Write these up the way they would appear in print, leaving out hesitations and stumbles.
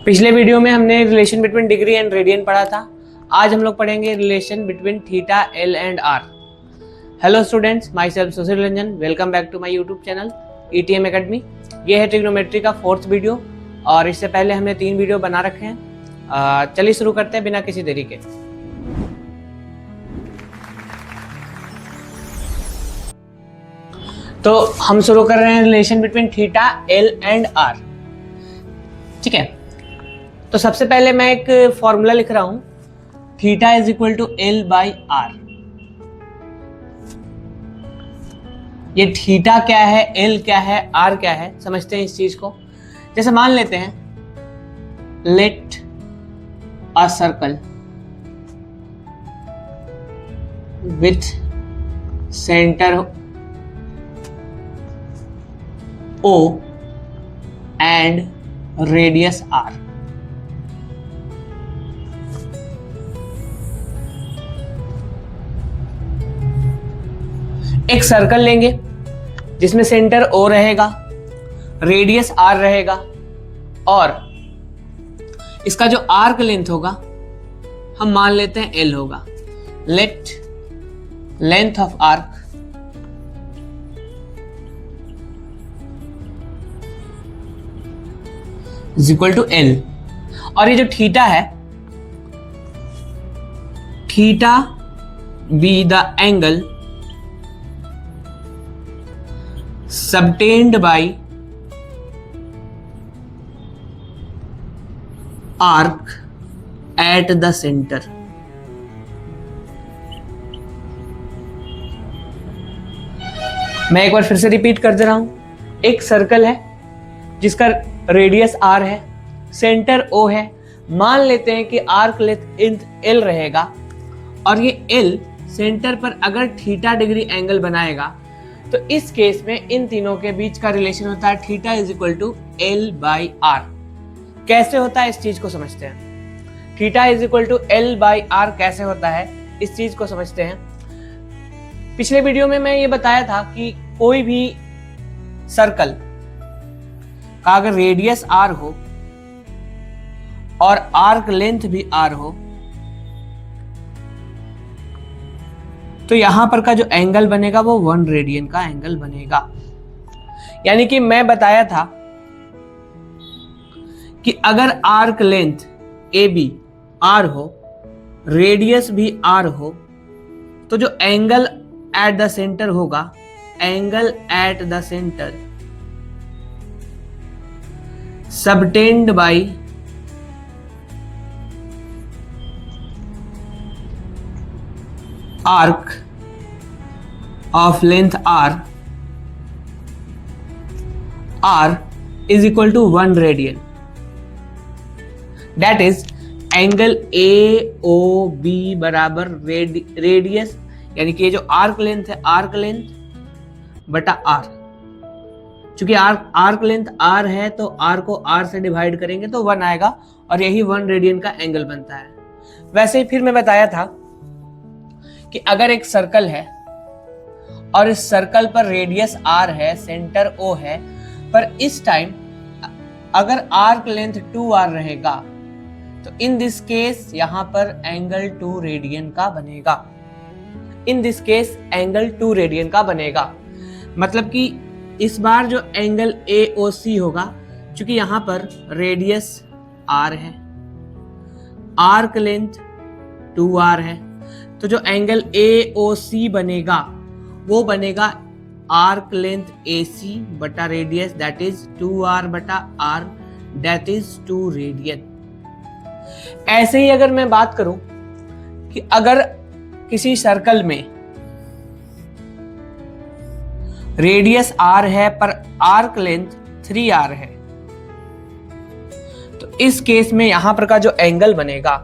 पिछले वीडियो में हमने relation between degree and radian पढ़ा था। आज हम लोग पढ़ेंगे relation between theta, L and R. Hello students, myself Sushil Ranjan, welcome back to my YouTube channel ETM academy. ये है ट्रिग्नोमेट्री का 4th वीडियो और इससे पहले हमने 3 वीडियो बना रखे हैं। चलिए शुरू करते हैं बिना किसी देरी के। तो हम शुरू कर रहे हैं relation between theta, L and R. ठीक है, तो सबसे पहले मैं एक फॉर्मूला लिख रहा हूं, theta is equal to L by R. ये थीटा क्या है, एल क्या है, आर क्या है, समझते हैं इस चीज को। जैसे मान लेते हैं, let a circle with centre O and radius R। एक सर्कल लेंगे जिसमें सेंटर O रहेगा, रेडियस R रहेगा और इसका जो आर्क लेंथ होगा हम मान लेते हैं L होगा। Let length of arc is equal to L। और ये जो थीटा है, theta be the angle subtended by arc at the centre. मैं एक बार फिर से रिपीट कर दे रहा हूं। एक सर्कल है जिसका रेडियस R है, सेंटर O है, मान लेते हैं कि आर्क लेंथ L रहेगा और ये L सेंटर पर अगर थीटा डिग्री एंगल बनाएगा तो इस केस में इन तीनों के बीच का रिलेशन होता है theta is equal to L by R। कैसे होता है इस चीज को समझते हैं। Theta is equal to L by R कैसे होता है इस चीज को समझते हैं। पिछले वीडियो में मैं ये बताया था कि कोई भी सर्कल का अगर रेडियस R हो और आर्क लेंथ भी R हो तो यहां पर का जो एंगल बनेगा वो 1 रेडियन का एंगल बनेगा। यानी कि मैं बताया था कि अगर आर्क लेंथ AB R हो, रेडियस भी R हो, तो जो एंगल एट द सेंटर होगा, angle at the centre subtended by arc of length R is equal to 1 radian। That is angle AOB बराबर रेडियस, यानी कि ये जो आर्क लेंथ है, आर्क लेंथ बटा R। चूंकि आर्क लेंथ R है तो R को R से डिवाइड करेंगे तो 1 आएगा और यही 1 रेडियन का एंगल बनता है। वैसे ही फिर मैं बताया था कि अगर एक सर्कल है और इस सर्कल पर रेडियस R है, सेंटर O है, पर इस टाइम अगर आर्क लेंथ 2R रहेगा तो इन दिस केस यहां पर एंगल 2 रेडियन का बनेगा। In this case angle 2 radian का बनेगा। मतलब कि इस बार जो एंगल AOC होगा, क्योंकि यहां पर रेडियस R है, आर्क लेंथ 2R है, तो जो एंगल AOC बनेगा वो बनेगा आर्क लेंथ AC बटा रेडियस, दैट इज 2R बटा R, दैट इज 2 रेडियन। ऐसे ही अगर मैं बात करूं कि अगर किसी सर्कल में रेडियस R है पर आर्क लेंथ 3R है, तो इस केस में यहां पर का जो एंगल बनेगा,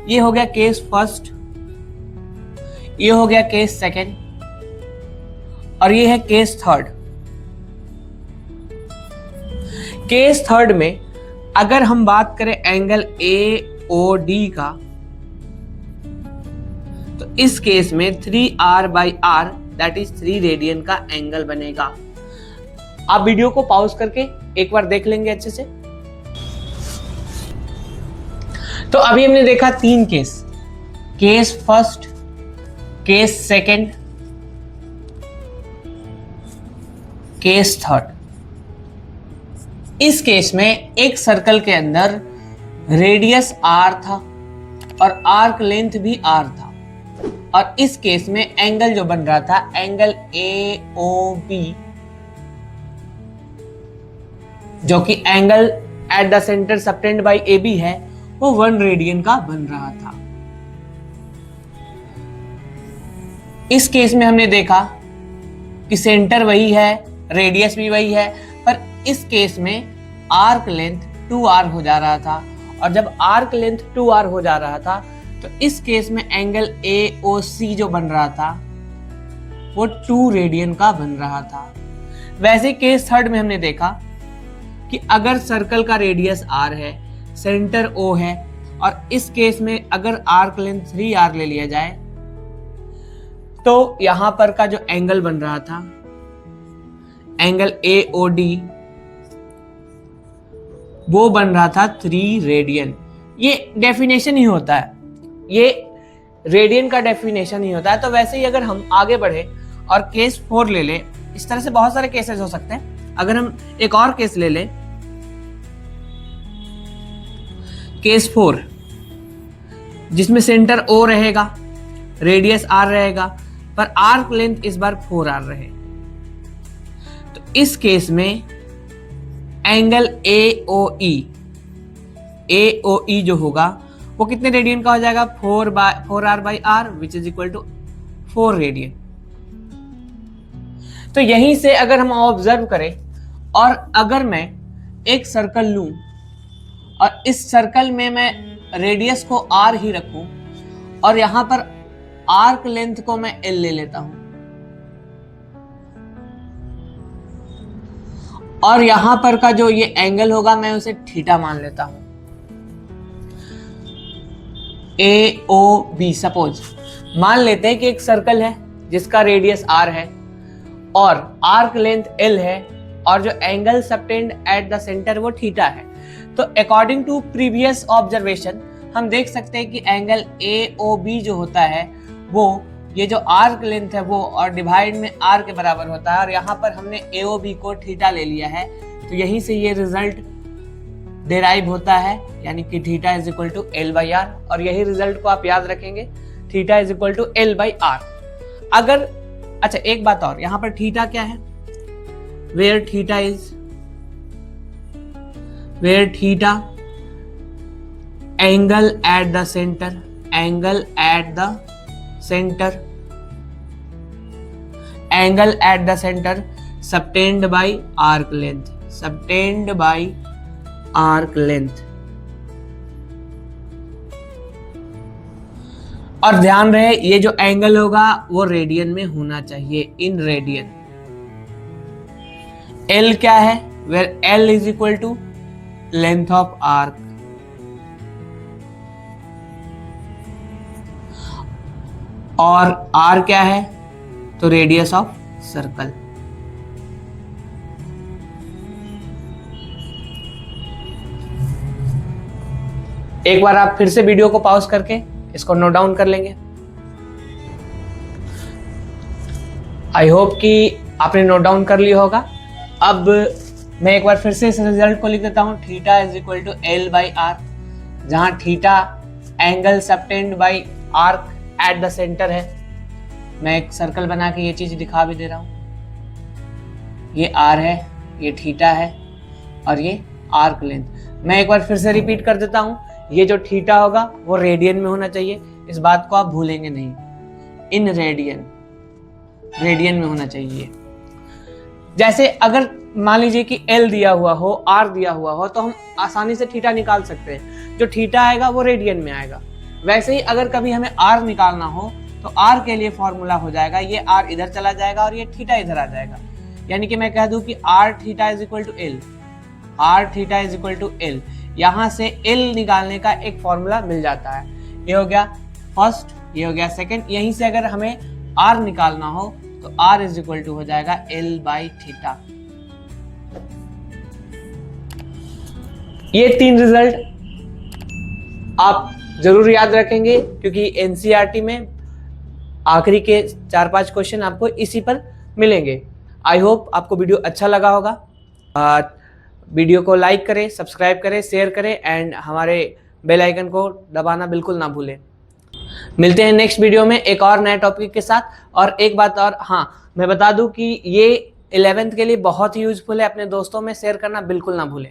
ये हो गया केस फर्स्ट, ये हो गया केस सेकेंड और ये है केस थर्ड। केस थर्ड में अगर हम बात करें एंगल AOD का, तो इस केस में 3R by R that is 3 radian का एंगल बनेगा। आप वीडियो को पॉज करके एक बार देख लेंगे अच्छे से। तो अभी हमने देखा 3 case, case first, case second, case third. इस केस में एक सर्कल के अंदर रेडियस r था और आर्क लेंथ भी r था, और इस केस में एंगल जो बन रहा था, एंगल AOB, जो कि angle at the centre subtended by AB है, वो 1 रेडियन का बन रहा था। इस केस में हमने देखा कि सेंटर वही है, रेडियस भी वही है, पर इस केस में आर्क लेंथ 2r हो जा रहा था, और जब आर्क लेंथ 2r हो जा रहा था तो इस केस में एंगल AOC जो बन रहा था वो 2 रेडियन का बन रहा था। वैसे केस थर्ड में हमने देखा कि अगर सर्कल का रेडियस r है, सेंटर O है, और इस केस में अगर आर्क लेंथ 3r ले लिया जाए तो यहां पर का जो एंगल बन रहा था, एंगल AOD, वो बन रहा था 3 रेडियन। ये डेफिनेशन ही होता है, ये रेडियन का डेफिनेशन ही होता है। तो वैसे ही अगर हम आगे बढ़े और केस 4 ले ले, इस तरह से बहुत सारे केसेस हो सकते हैं। अगर हम एक और केस ले ले, केस 4, जिसमें सेंटर O रहेगा, रेडियस R रहेगा, पर आर्क लेंथ इस बार 4r रहे, तो इस केस में एंगल AOE जो होगा वो कितने रेडियन का हो जाएगा, 4r by r, which is equal to 4 radian. तो यहीं से अगर हम ऑब्जर्व करें और अगर मैं एक सर्कल लूं और इस सर्कल में मैं रेडियस को r ही रखूं और यहां पर आर्क लेंथ को मैं l ले लेता हूं, और यहां पर का जो ये एंगल होगा मैं उसे थीटा मान लेता हूं, AOB। सपोज मान लेते हैं कि एक सर्कल है जिसका रेडियस r है और आर्क लेंथ l है, और जो angle subtend eight the centre वो थीटा है। तो अकॉर्डिंग टू प्रीवियस ऑब्जर्वेशन हम देख सकते हैं कि एंगल AOB जो होता है वो ये जो आर्क लेंथ है वो और डिवाइड में r के बराबर होता है, और यहाँ पर हमने AOB को थीटा ले लिया है, तो यहीं से ये रिजल्ट डेराइव होता है, यानी कि theta is equal to L by R. और यही रिजल्ट को आप याद रखेंगे, theta is equal to L by R. अगर अच्छा एक बात और, यहाँ पर थीटा क्या है, where theta angle at the centre, angle at the centre subtended by arc length, और ध्यान रहे ये जो एंगल होगा वो रेडियन में होना चाहिए, इन रेडियन। L क्या है, where L is equal to length of arc, और R क्या है, तो रेडियस ऑफ सर्कल। एक बार आप फिर से वीडियो को पॉज करके इसको नोट डाउन कर लेंगे। आई होप कि आपने नोट डाउन कर लिया होगा। अब मैं एक बार फिर से इस रिजल्ट को लिख देता हूं, theta is equal to L by R, जहां theta angle subtended by arc at the centre है। मैं एक सर्कल बना के ये चीज दिखा भी दे रहा हूं, ये R है, ये थीटा है, और ये आर्क लेंथ। मैं एक बार फिर से रिपीट कर देता हूं, ये जो थीटा होगा वो रेडियन में होना चाहिए, इस बात को आप भूलेंगे नहीं, इन रेडियन में होना चाहिए। जैसे अगर मान लीजिए कि L दिया हुआ हो, R दिया हुआ हो, तो हम आसानी से थीटा निकाल सकते हैं, जो थीटा आएगा वो रेडियन में आएगा। वैसे ही अगर कभी हमें R निकालना हो तो R के लिए फॉर्मूला हो जाएगा, ये R इधर चला जाएगा और ये थीटा इधर आ जाएगा, यानी कि मैं कह दूं कि R theta is equal to L, R theta is equal to L। यहाँ से L निकालने का एक फॉर्मूला मिल जाता है, ये हो गया फर्स्ट, ये हो गया सेकंड। यहीं से अगर हमें R निकालना हो तो R इज इक्वल टू हो जाएगा L बाई थीटा। ये 3 रिजल्ट आप जरूर याद रखेंगे, क्योंकि एनसीईआरटी में आखिरी के 4-5 क्वेश्चन आपको इसी पर मिलेंगे। आई होप आपको वीडियो अच्छा लगा होगा। वीडियो को लाइक करें, सब्सक्राइब करें, शेयर करें एंड हमारे बेल आइकन को दबाना बिल्कुल ना भूलें। मिलते हैं नेक्स्ट वीडियो में एक और नए टॉपिक के साथ। और एक बात और, हाँ मैं बता दूं कि ये 11th के लिए बहुत ही यूजफुल है, अपने दोस्तों में शेयर करना बिल्कुल ना भूलें।